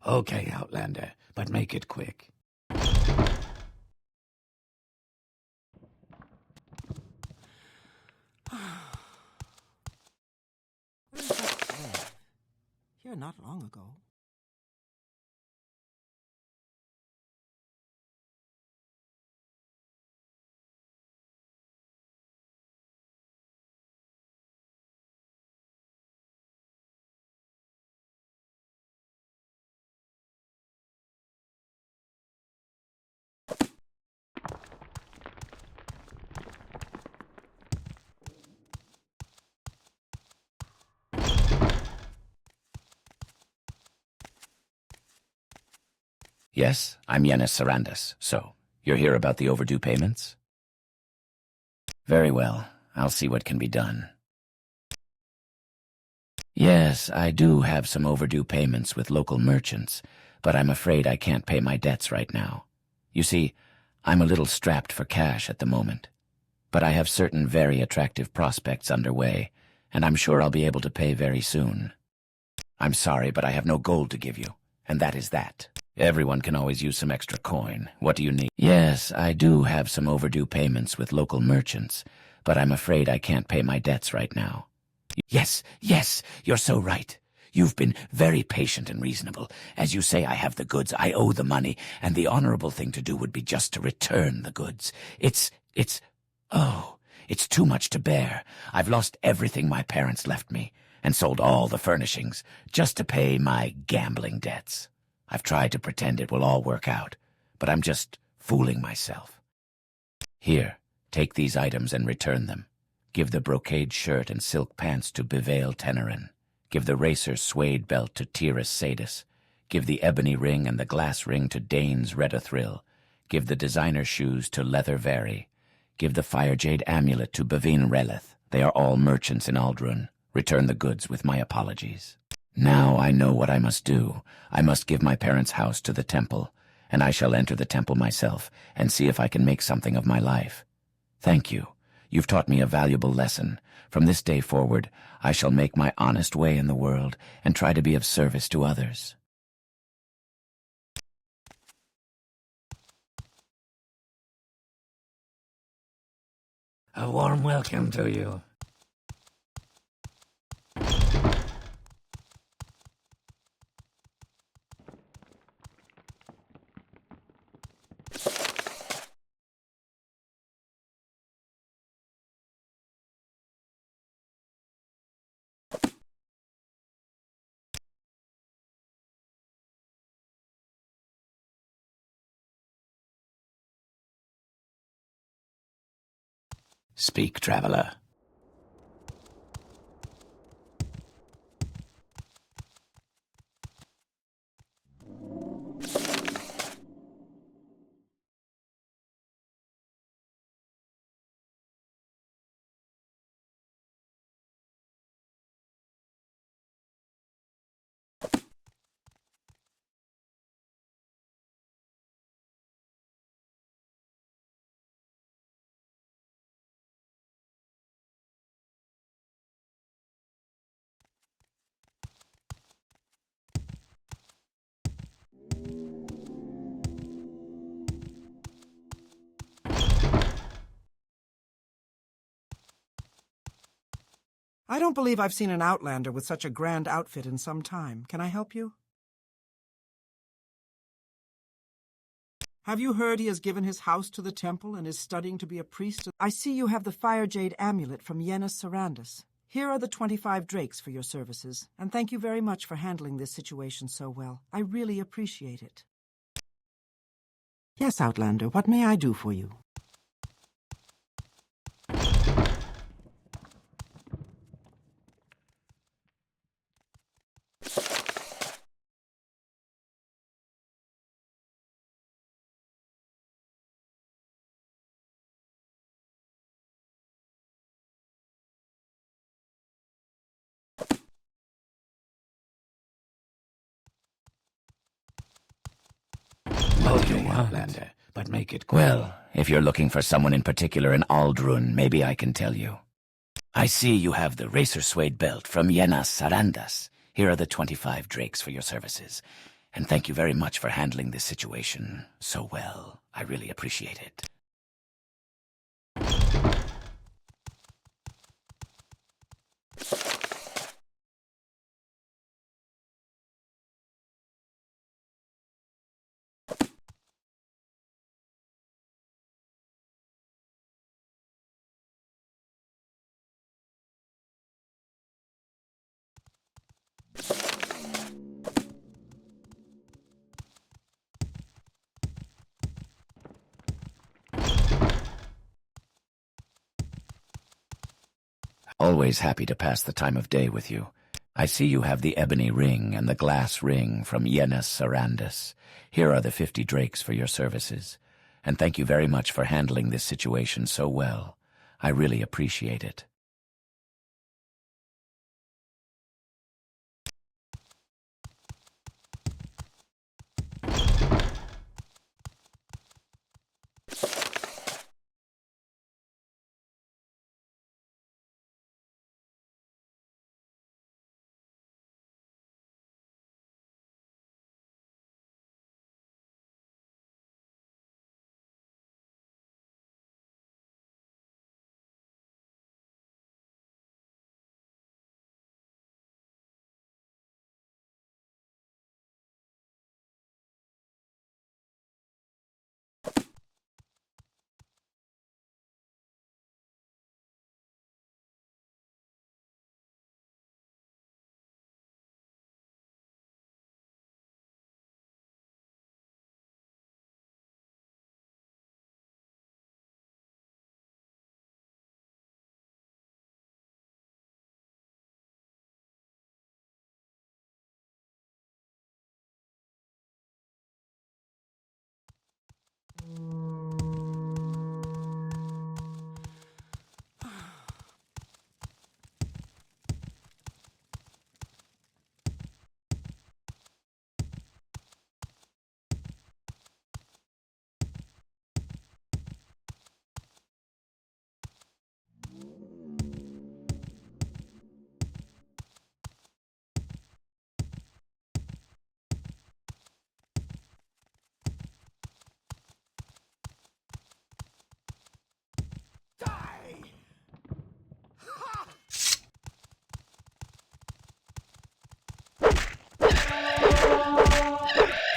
Okay, Outlander, but make it quick. Here not long ago. Yes, I'm Yennis Sarandis. So, you're here about the overdue payments? Very well. I'll see what can be done. Yes, I do have some overdue payments with local merchants, but I'm afraid I can't pay my debts right now. You see, I'm a little strapped for cash at the moment. But I have certain very attractive prospects underway, and I'm sure I'll be able to pay very soon. I'm sorry, but I have no gold to give you, and that is that. Everyone can always use some extra coin. What do you need? Yes, I do have some overdue payments with local merchants, but I'm afraid I can't pay my debts right now. Yes, you're so right. You've been very patient and reasonable. As you say, I have the goods, I owe the money, and the honorable thing to do would be just to return the goods. It's too much to bear. I've lost everything my parents left me, and sold all the furnishings, just to pay my gambling debts. I've tried to pretend it will all work out, but I'm just fooling myself. Here, take these items and return them. Give the brocade shirt and silk pants to Bevail Tenerin. Give the racer suede belt to Tiras Sadis. Give the ebony ring and the glass ring to Danes Redathril. Give the designer shoes to Leather Vary. Give the fire jade amulet to Bavine Relith. They are all merchants in Aldrun. Return the goods with my apologies. Now I know what I must do. I must give my parents' house to the temple, and I shall enter the temple myself and see if I can make something of my life. Thank you. You've taught me a valuable lesson. From this day forward, I shall make my honest way in the world and try to be of service to others. A warm welcome to you. Speak, traveler. I don't believe I've seen an Outlander with such a grand outfit in some time. Can I help you? Have you heard he has given his house to the temple and is studying to be a priest? I see you have the fire jade amulet from Yennis Sarandis. Here are the 25 drakes for your services, and thank you very much for handling this situation so well. I really appreciate it. Yes, Outlander, what may I do for you? Okay, Outlander, but make it quick. Well, if you're looking for someone in particular in Aldrun, maybe I can tell you. I see you have the racer suede belt from Yennas Sarandas. Here are the 25 drakes for your services. And thank you very much for handling this situation so well. I really appreciate it. Always happy to pass the time of day with you. I see you have the ebony ring and the glass ring from Yenus Sarandus. Here are the 50 drakes for your services. And thank you very much for handling this situation so well. I really appreciate it.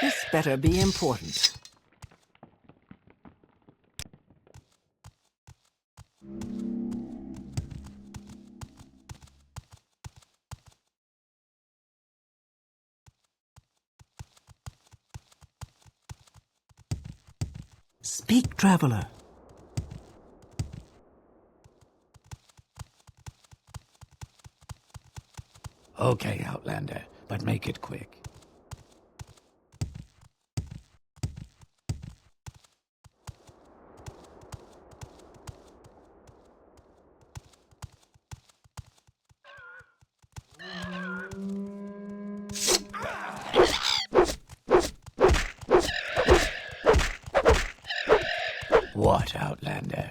This better be important. Speak, traveler. Okay, Outlander, but make it quick. What, Outlander?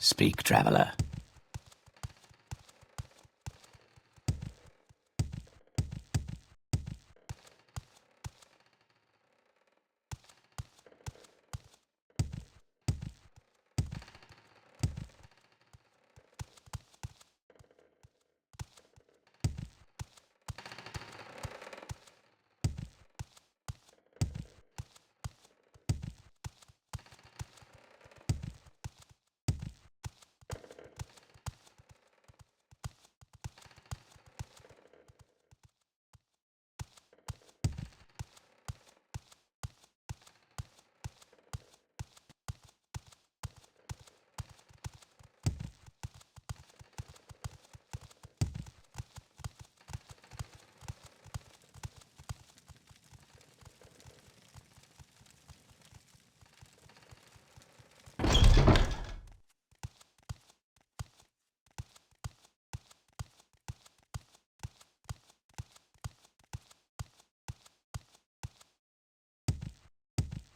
Speak, traveler.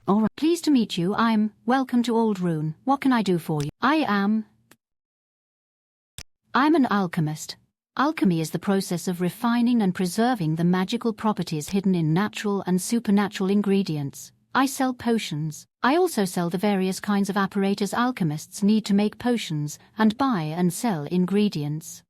All right. Pleased to meet you. Welcome to Old Rune. What can I do for you? I'm an alchemist. Alchemy is the process of refining and preserving the magical properties hidden in natural and supernatural ingredients. I sell potions. I also sell the various kinds of apparatus alchemists need to make potions and buy and sell ingredients.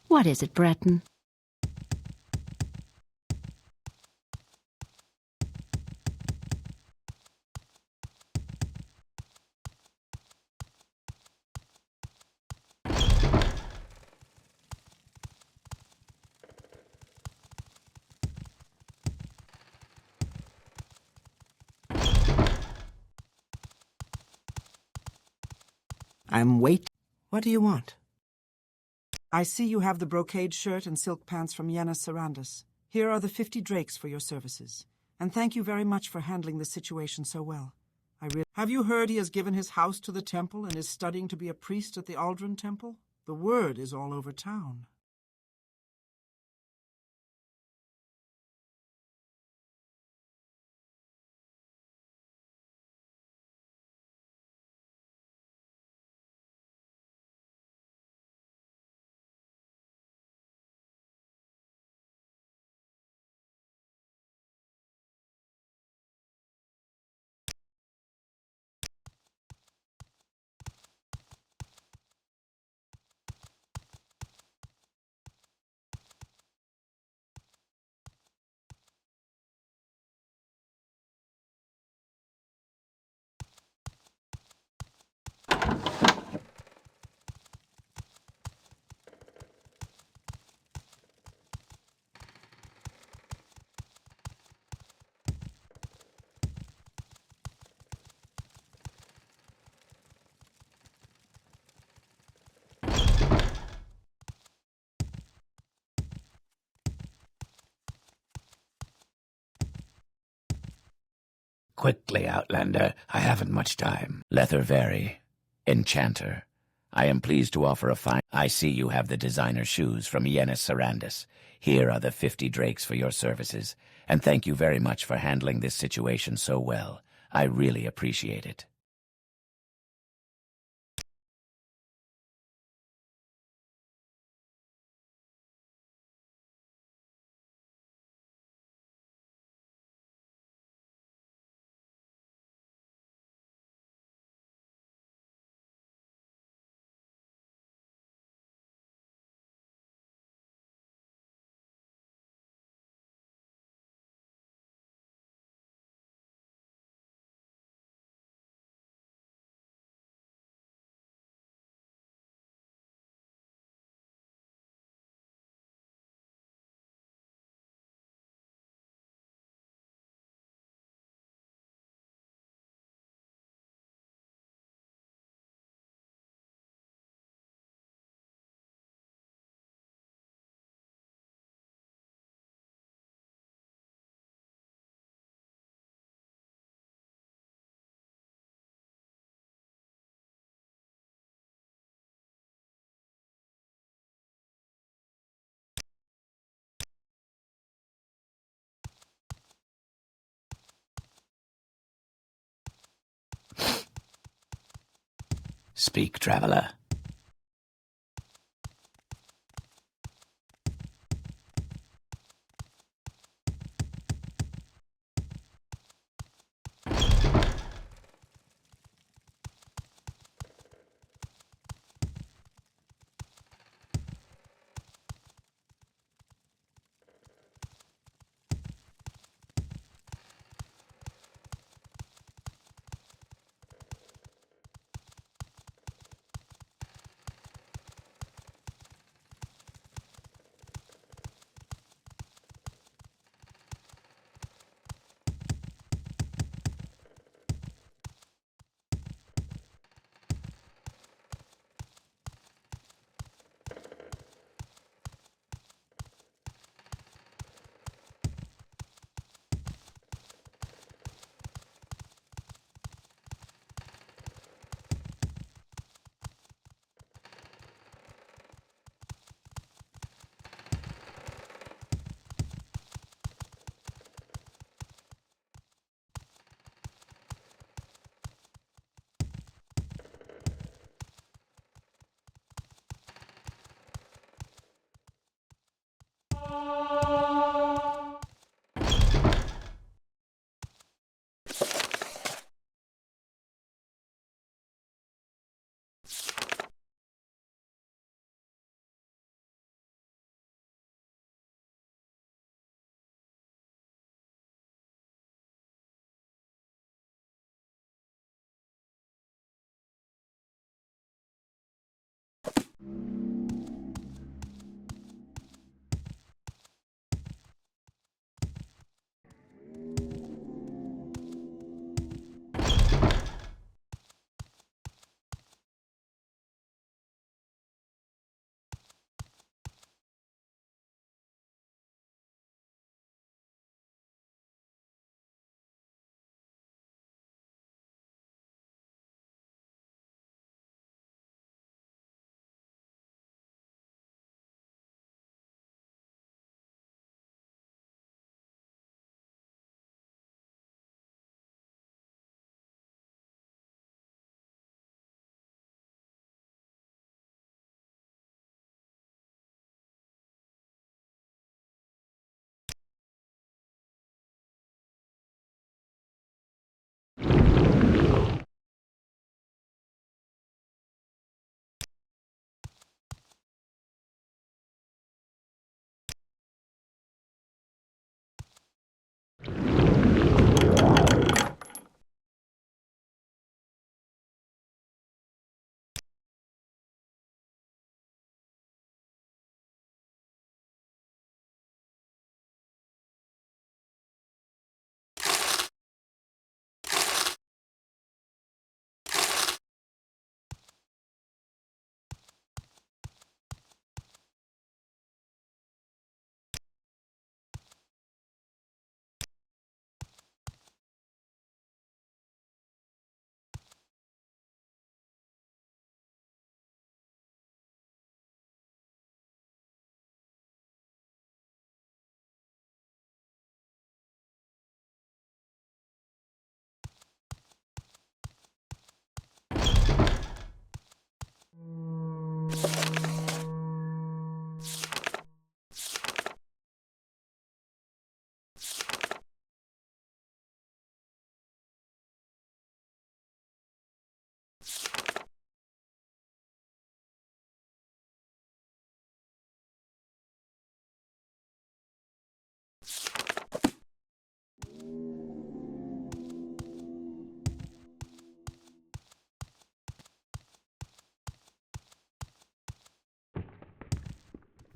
What is it, Breton? I'm waiting. What do you want? I see you have the brocade shirt and silk pants from Yenna Sarandis. Here are the 50 drakes for your services. And thank you very much for handling the situation so well. Have you heard he has given his house to the temple and is studying to be a priest at the Aldrin Temple? The word is all over town. Quickly, Outlander. I haven't much time. Letherveri, Enchanter. I am pleased to offer a fine... I see you have the designer shoes from Yenna Sarandis. Here are the 50 drakes for your services. And thank you very much for handling this situation so well. I really appreciate it. Speak, traveler.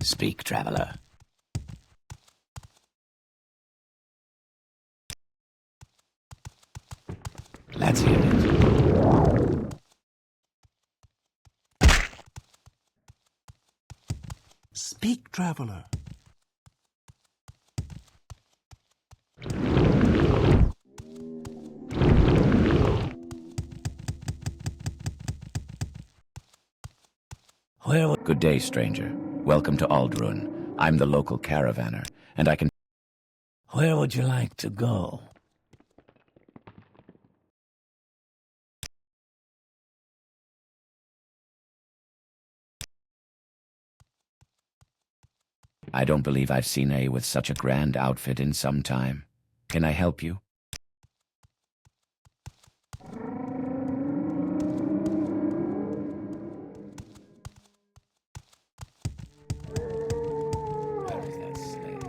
Speak, traveler. Let's hear it. Speak, traveler. Good day, stranger. Welcome to Aldrun. I'm the local caravaner, and I can... Where would you like to go? I don't believe I've seen a with such a grand outfit in some time. Can I help you? Where is that slave?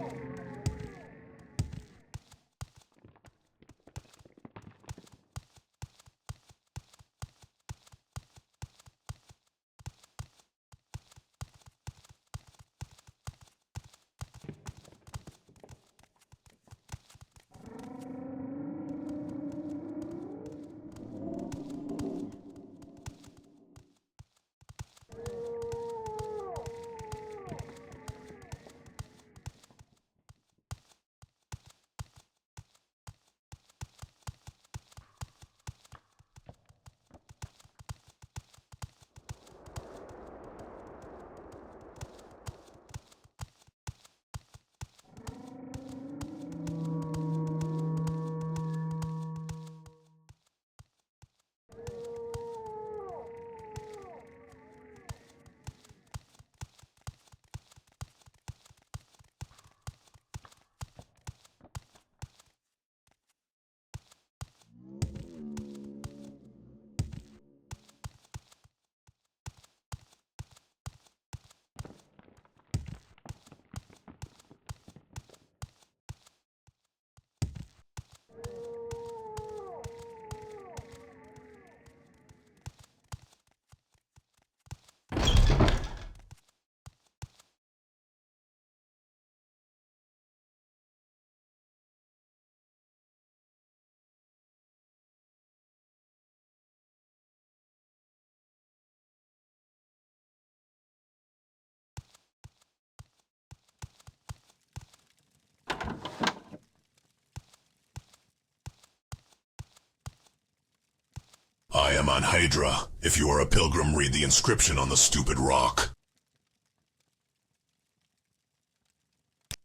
I am on Hydra. If you are a pilgrim, read the inscription on the stupid rock.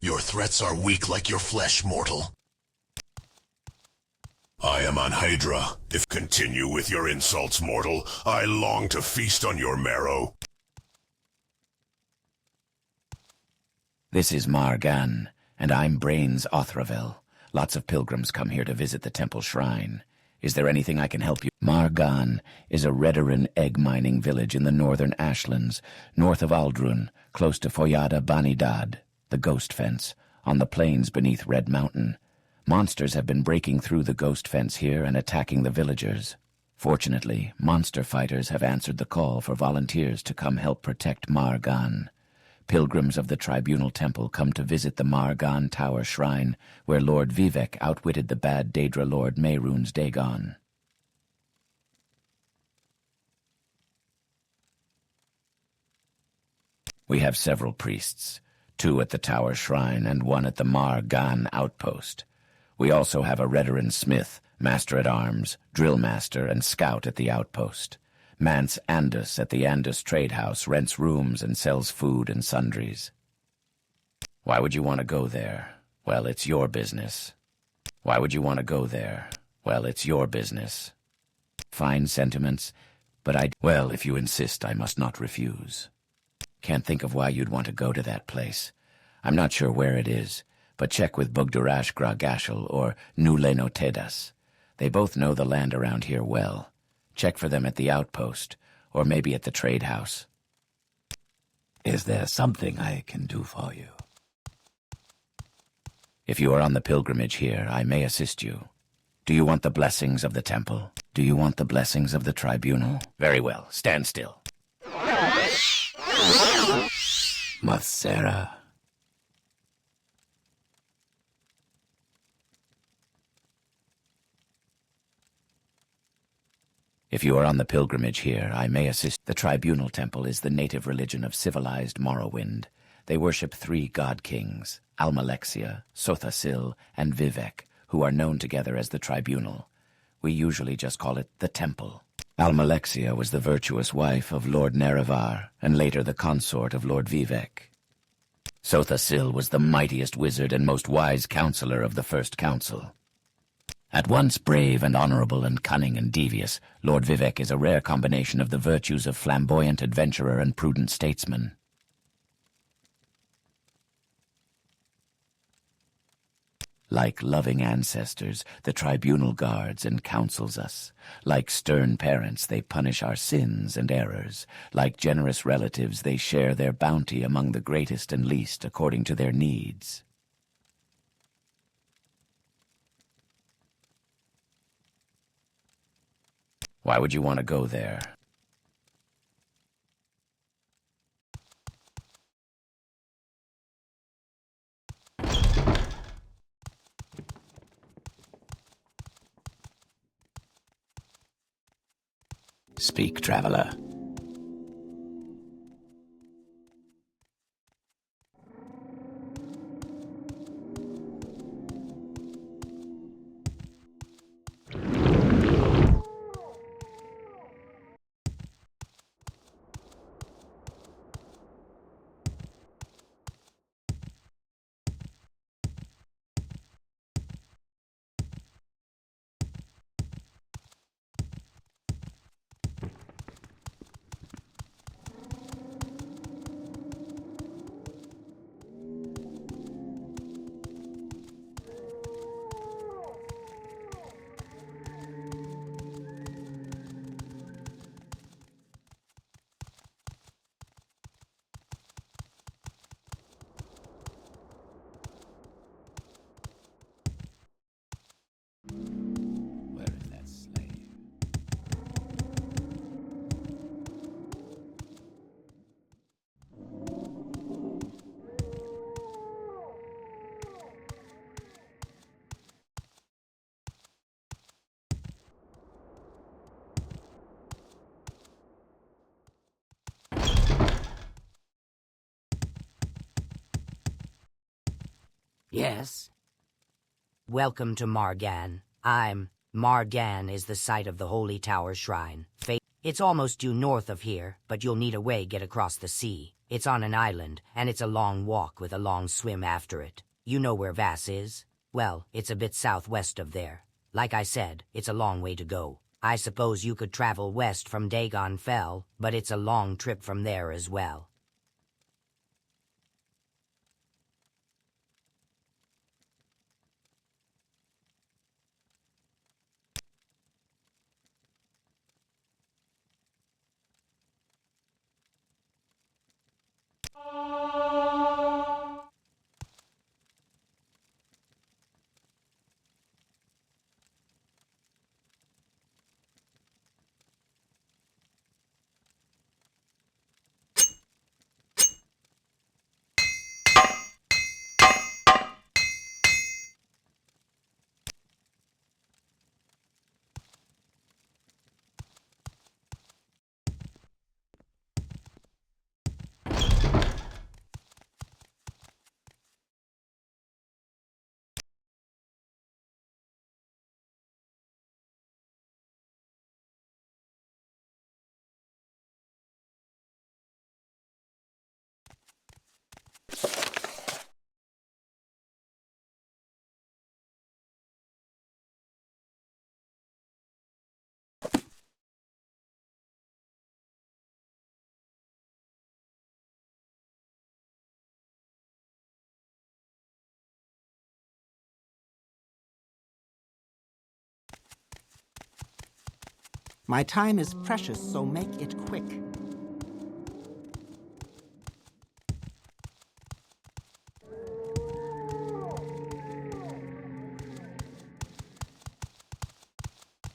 Your threats are weak like your flesh, mortal. I am on Hydra. If continue with your insults, mortal, I long to feast on your marrow. This is Margan, and I'm Brains Othravel. Lots of pilgrims come here to visit the temple shrine. Is there anything I can help you? Margan is a Redoran egg-mining village in the northern Ashlands, north of Aldrun, close to Foyada Banidad, the Ghost Fence, on the plains beneath Red Mountain. Monsters have been breaking through the Ghost Fence here and attacking the villagers. Fortunately, monster fighters have answered the call for volunteers to come help protect Margan. Pilgrims of the Tribunal Temple come to visit the Margan Tower Shrine, where Lord Vivek outwitted the bad Daedra Lord Mehrunes Dagon. We have several priests, 2 at the Tower Shrine and 1 at the Margan Outpost. We also have a Redoran Smith, Master-at-Arms, Drill Master, and Scout at the Outpost. Mance Andus at the Andus Trade House rents rooms and sells food and sundries. Why would you want to go there? Well, it's your business. Why would you want to go there? Well, it's your business. Fine sentiments, but well, if you insist, I must not refuse. Can't think of why you'd want to go to that place. I'm not sure where it is, but check with Bugdurash Gragashel or Nuleno Tedas. They both know the land around here well. Check for them at the outpost, or maybe at the trade house. Is there something I can do for you? If you are on the pilgrimage here, I may assist you. Do you want the blessings of the temple? Do you want the blessings of the tribunal? Very well, stand still. Mathsera. If you are on the pilgrimage here, I may assist. The Tribunal Temple is the native religion of civilized Morrowind. They worship 3 god-kings, Almalexia, Sothasil, and Vivek, who are known together as the Tribunal. We usually just call it the Temple. Almalexia was the virtuous wife of Lord Nerevar, and later the consort of Lord Vivek. Sothasil was the mightiest wizard and most wise counselor of the First Council. At once brave and honorable and cunning and devious, Lord Vivek is a rare combination of the virtues of flamboyant adventurer and prudent statesman. Like loving ancestors, the tribunal guards and counsels us. Like stern parents, they punish our sins and errors. Like generous relatives, they share their bounty among the greatest and least according to their needs. Why would you want to go there? Speak, traveler. Where is that slave? Yes? Welcome to Margan. Margan is the site of the Holy Tower Shrine. It's almost due north of here, but you'll need a way get across the sea. It's on an island, and it's a long walk with a long swim after it. You know where Vass is? Well, it's a bit southwest of there. Like I said, it's a long way to go. I suppose you could travel west from Vvardenfell, but it's a long trip from there as well. My time is precious, so make it quick.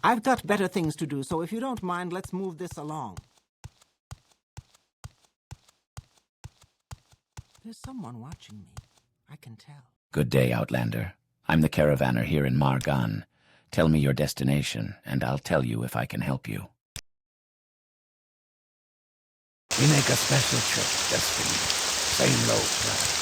I've got better things to do, so if you don't mind, let's move this along. There's someone watching me. I can tell. Good day, Outlander. I'm the caravaner here in Margan. Tell me your destination, and I'll tell you if I can help you. We make a special trip just for you. Same low price.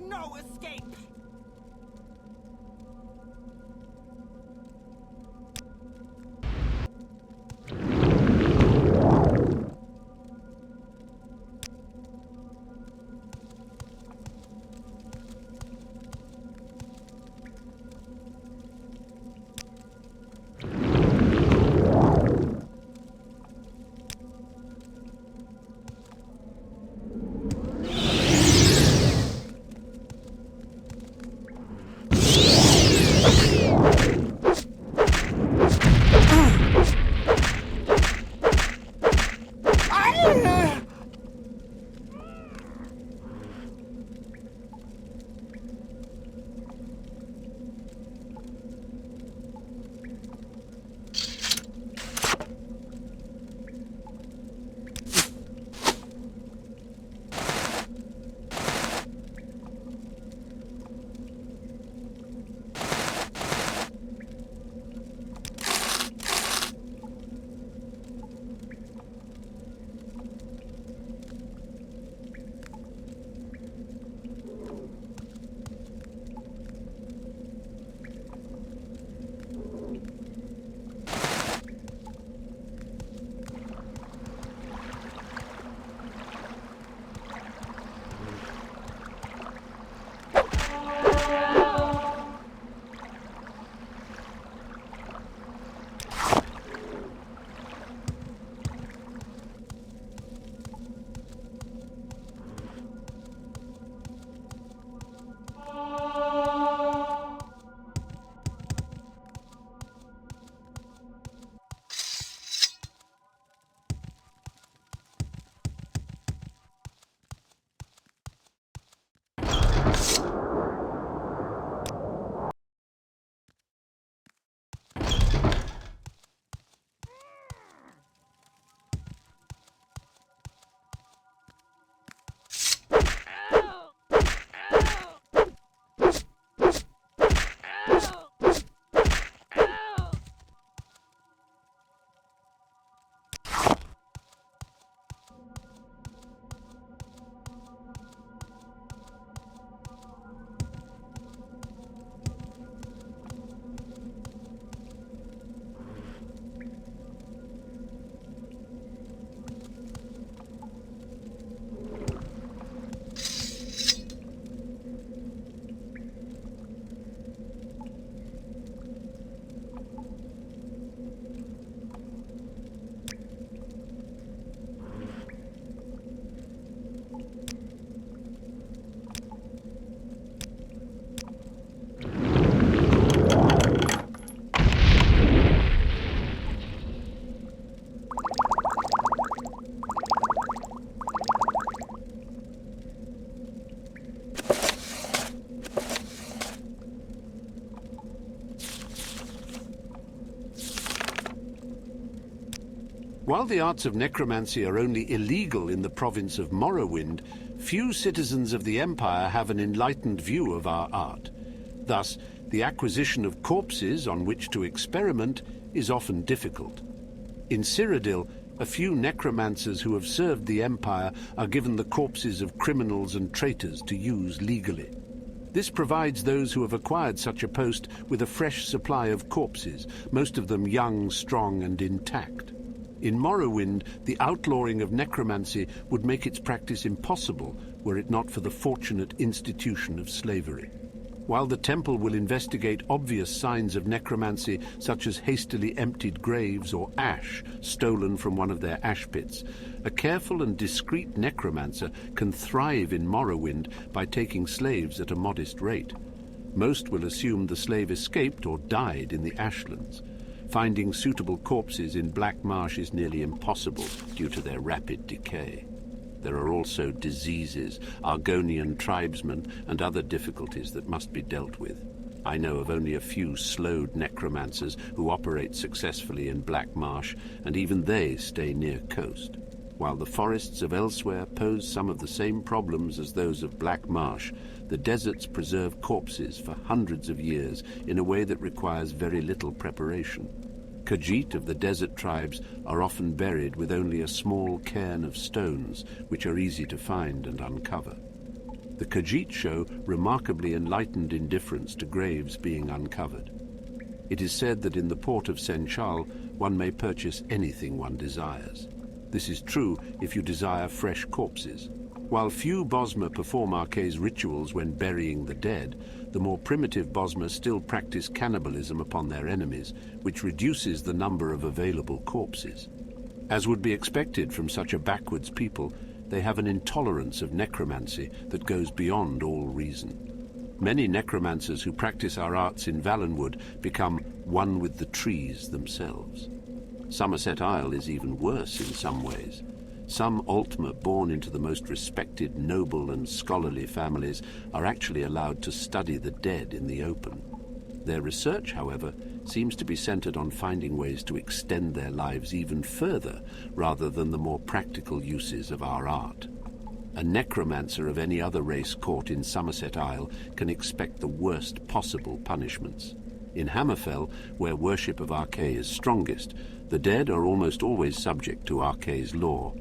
no escape! While the arts of necromancy are only illegal in the province of Morrowind, few citizens of the Empire have an enlightened view of our art. Thus, the acquisition of corpses on which to experiment is often difficult. In Cyrodiil, a few necromancers who have served the Empire are given the corpses of criminals and traitors to use legally. This provides those who have acquired such a post with a fresh supply of corpses, most of them young, strong, and intact. In Morrowind, the outlawing of necromancy would make its practice impossible were it not for the fortunate institution of slavery. While the temple will investigate obvious signs of necromancy, such as hastily emptied graves or ash stolen from one of their ash pits, a careful and discreet necromancer can thrive in Morrowind by taking slaves at a modest rate. Most will assume the slave escaped or died in the ashlands. Finding suitable corpses in Black Marsh is nearly impossible due to their rapid decay. There are also diseases, Argonian tribesmen, and other difficulties that must be dealt with. I know of only a few slowed necromancers who operate successfully in Black Marsh, and even they stay near coast. While the forests of elsewhere pose some of the same problems as those of Black Marsh, the deserts preserve corpses for hundreds of years in a way that requires very little preparation. Khajiit of the desert tribes are often buried with only a small cairn of stones, which are easy to find and uncover. The Khajiit show remarkably enlightened indifference to graves being uncovered. It is said that in the port of Senchal, one may purchase anything one desires. This is true if you desire fresh corpses. While few Bosmer perform Arkay's rituals when burying the dead, the more primitive Bosmer still practice cannibalism upon their enemies, which reduces the number of available corpses. As would be expected from such a backwards people, they have an intolerance of necromancy that goes beyond all reason. Many necromancers who practice our arts in Valenwood become one with the trees themselves. Somerset Isle is even worse in some ways. Some Altmer born into the most respected noble and scholarly families are actually allowed to study the dead in the open. Their research, however, seems to be centered on finding ways to extend their lives even further rather than the more practical uses of our art. A necromancer of any other race caught in Somerset Isle can expect the worst possible punishments. In Hammerfell, where worship of Arkay is strongest, the dead are almost always subject to Arkay's law.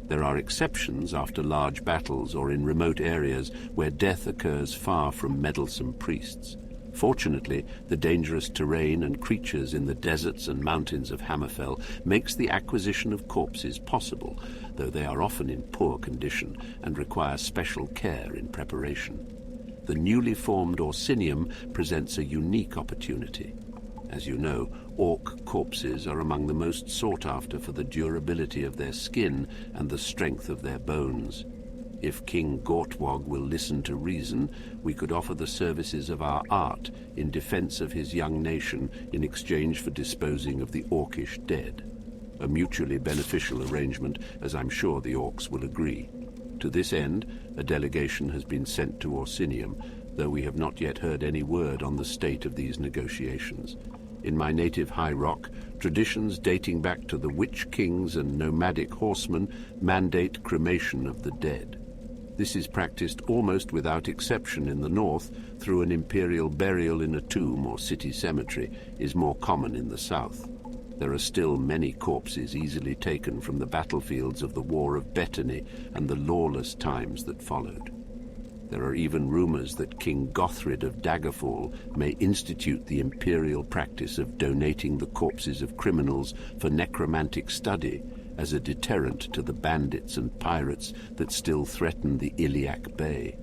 There are exceptions after large battles or in remote areas where death occurs far from meddlesome priests. Fortunately, the dangerous terrain and creatures in the deserts and mountains of Hammerfell makes the acquisition of corpses possible, though they are often in poor condition and require special care in preparation. The newly formed Orsinium presents a unique opportunity. As you know, orc corpses are among the most sought after for the durability of their skin and the strength of their bones. If King Gortwog will listen to reason, we could offer the services of our art in defense of his young nation in exchange for disposing of the orcish dead. A mutually beneficial arrangement, as I'm sure the orcs will agree. To this end, a delegation has been sent to Orsinium, though we have not yet heard any word on the state of these negotiations. In my native High Rock, traditions dating back to the witch kings and nomadic horsemen mandate cremation of the dead. This is practiced almost without exception in the north, through an imperial burial in a tomb or city cemetery is more common in the south. There are still many corpses easily taken from the battlefields of the War of Bettany and the lawless times that followed. There are even rumors that King Gothrid of Daggerfall may institute the imperial practice of donating the corpses of criminals for necromantic study as a deterrent to the bandits and pirates that still threaten the Iliac Bay.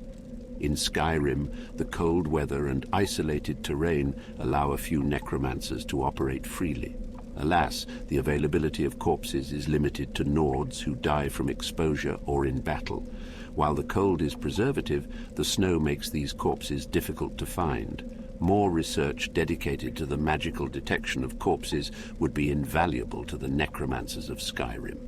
In Skyrim, the cold weather and isolated terrain allow a few necromancers to operate freely. Alas, the availability of corpses is limited to Nords who die from exposure or in battle. While the cold is preservative, the snow makes these corpses difficult to find. More research dedicated to the magical detection of corpses would be invaluable to the necromancers of Skyrim.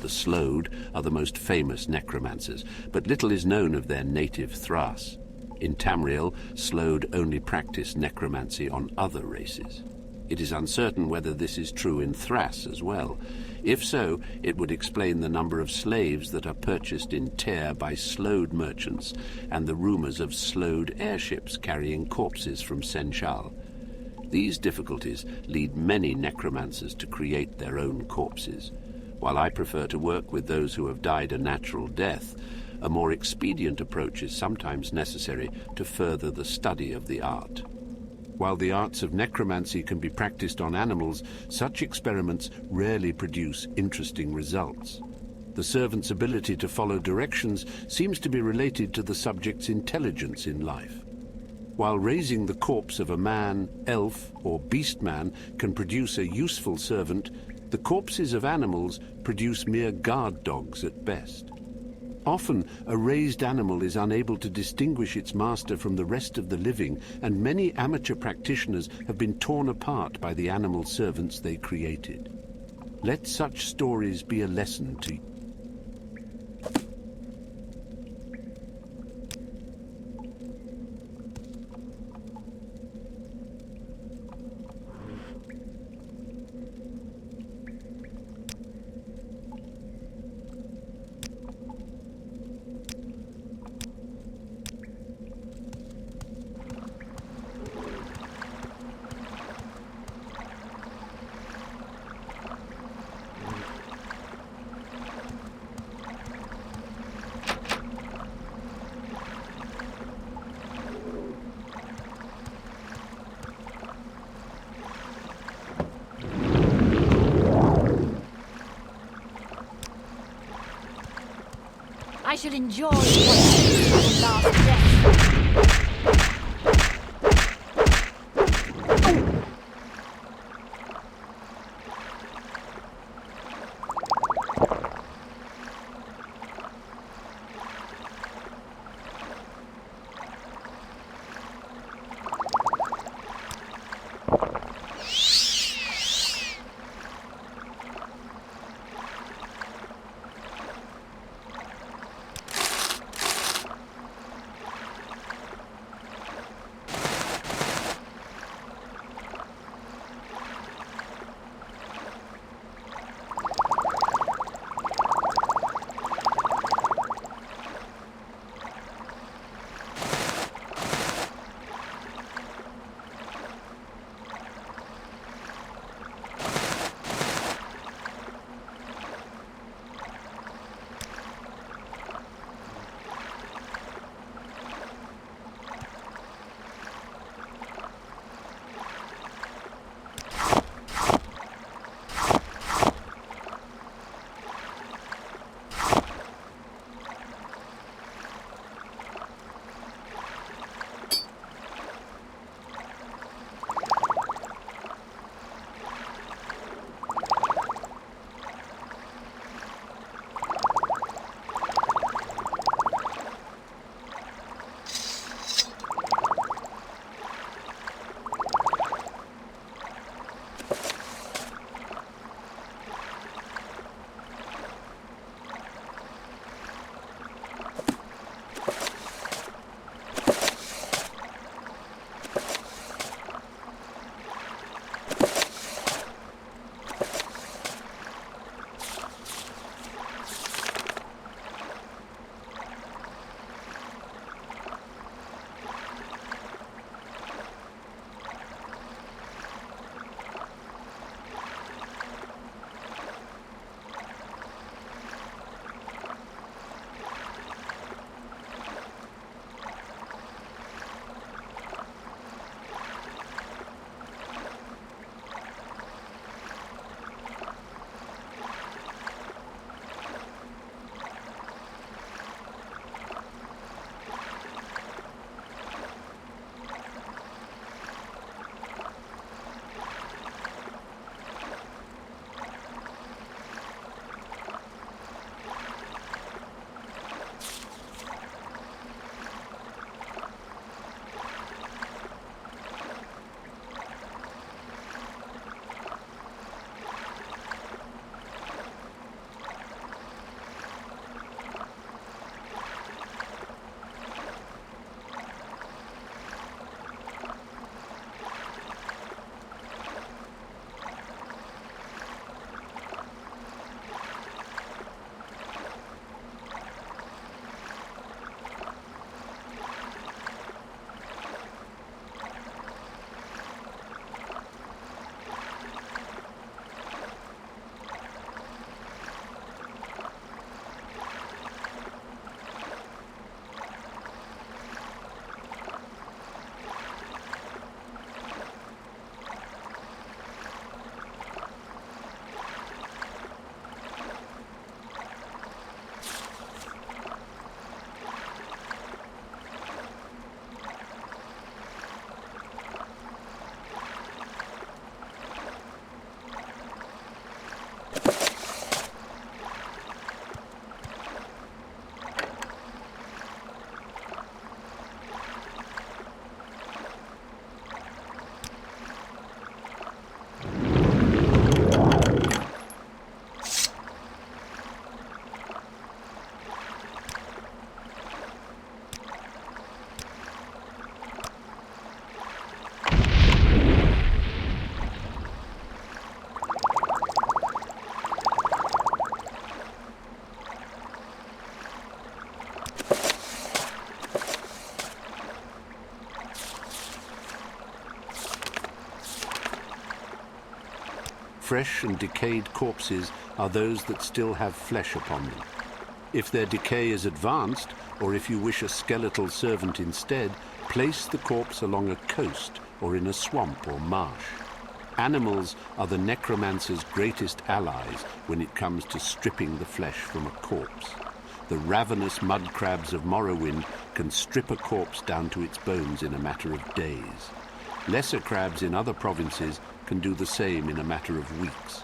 The Slode are the most famous necromancers, but little is known of their native Thras. In Tamriel, Slode only practice necromancy on other races. It is uncertain whether this is true in Thras as well. If so, it would explain the number of slaves that are purchased in Tear by Slode merchants and the rumors of Slode airships carrying corpses from Senchal. These difficulties lead many necromancers to create their own corpses. While I prefer to work with those who have died a natural death, a more expedient approach is sometimes necessary to further the study of the art. While the arts of necromancy can be practiced on animals, such experiments rarely produce interesting results. The servant's ability to follow directions seems to be related to the subject's intelligence in life. While raising the corpse of a man, elf, or beastman can produce a useful servant, the corpses of animals produce mere guard dogs at best. Often, a raised animal is unable to distinguish its master from the rest of the living, and many amateur practitioners have been torn apart by the animal servants they created. Let such stories be a lesson to you. I shall enjoy what last breath. Fresh and decayed corpses are those that still have flesh upon them. If their decay is advanced, or if you wish a skeletal servant instead, place the corpse along a coast or in a swamp or marsh. Animals are the necromancer's greatest allies when it comes to stripping the flesh from a corpse. the ravenous mud crabs of Morrowind can strip a corpse down to its bones in a matter of days. Lesser crabs in other provinces can do the same in a matter of weeks.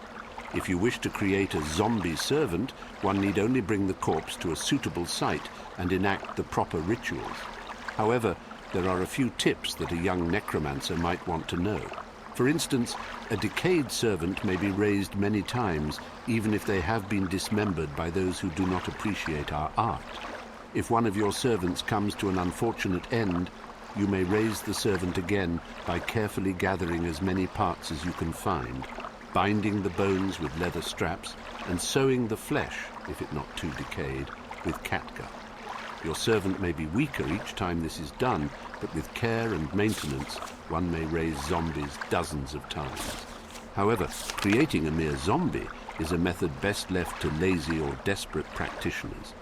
If you wish to create a zombie servant, one need only bring the corpse to a suitable site and enact the proper rituals. However, there are a few tips that a young necromancer might want to know. For instance, a decayed servant may be raised many times, even if they have been dismembered by those who do not appreciate our art. If one of your servants comes to an unfortunate end, you may raise the servant again by carefully gathering as many parts as you can find, binding the bones with leather straps, and sewing the flesh, if it not too decayed, with catgut. Your servant may be weaker each time this is done, but with care and maintenance, one may raise zombies dozens of times. However, creating a mere zombie is a method best left to lazy or desperate practitioners.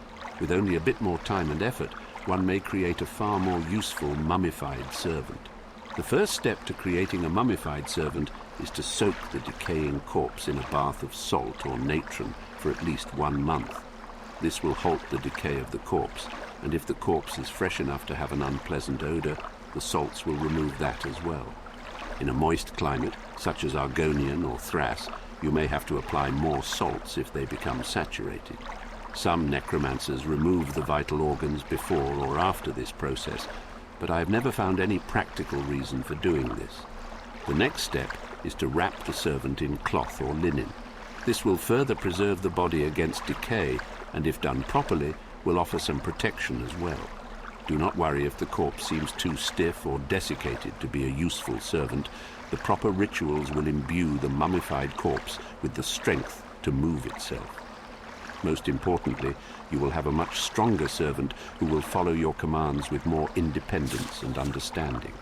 With only a bit more time and effort, one may create a far more useful mummified servant. The first step to creating a mummified servant is to soak the decaying corpse in a bath of salt or natron for at least 1 month. This will halt the decay of the corpse, and if the corpse is fresh enough to have an unpleasant odor, the salts will remove that as well. In a moist climate, such as Argonian or Thrass, you may have to apply more salts if they become saturated. Some necromancers remove the vital organs before or after this process, but I have never found any practical reason for doing this. The next step is to wrap the servant in cloth or linen. This will further preserve the body against decay, and if done properly, will offer some protection as well. Do not worry if the corpse seems too stiff or desiccated to be a useful servant. The proper rituals will imbue the mummified corpse with the strength to move itself. Most importantly, you will have a much stronger servant who will follow your commands with more independence and understanding.